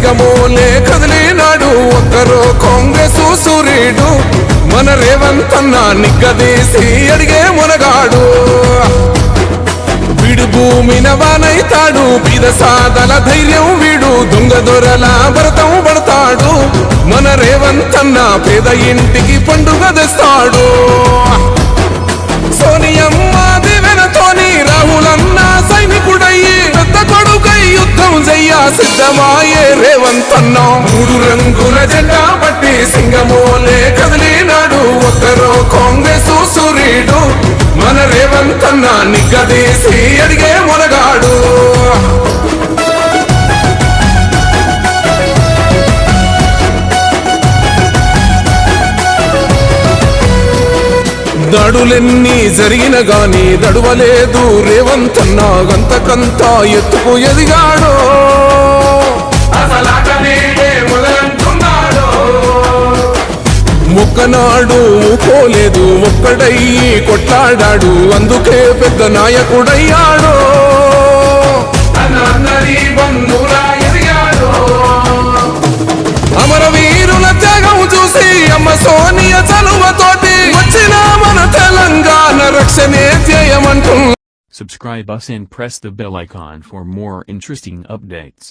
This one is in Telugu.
సింగమోలే కదిలినాడు ఒక్కరో కాంగ్రెస్ సూర్యుడు మన రేవంత్ అన్న నిగ్గదీసి అడిగే మునగాడు వీడు భూమిన వానైతాడు బీద సాదల ధైర్యం వీడు దొంగ దొరల భరతం పడతాడు మన రేవంత్ అన్న పేద ఇంటికి పండుగ తెస్తాడు సోనియమ్మ దివెనతోని రాహులన్న సైనికుడయ్యి పెద్ద కొడుకై యుద్ధం చెయ్య సిద్ధమాయే రేవంత్ అన్న మూడు రంగుల జెండా పట్టి సింగమోలే కదిలినాడు ఒక్కరో కాంగ్రెస్ సూర్యుడు మన రేవంత్ అన్న నిగ్గదీసి అడిగే మునగాడు దాడులెన్ని జరిగిన గాని దడువలేదు రేవంత్ అన్న గంతకంతా ఎత్తుకు ఎదిగాడో మొక్కనాడు పోలేదు ఒక్కడయ్యి కొట్లాడాడు అందుకే పెద్ద నాయకుడయ్యాడో అమరవీరుల త్యాగం చూసి అమ్మ సోనియ చలువతోటి వచ్చిన మన Telangana రక్షణే ధ్యేయమంటున్నా. Subscribe us and press the bell icon for more interesting updates.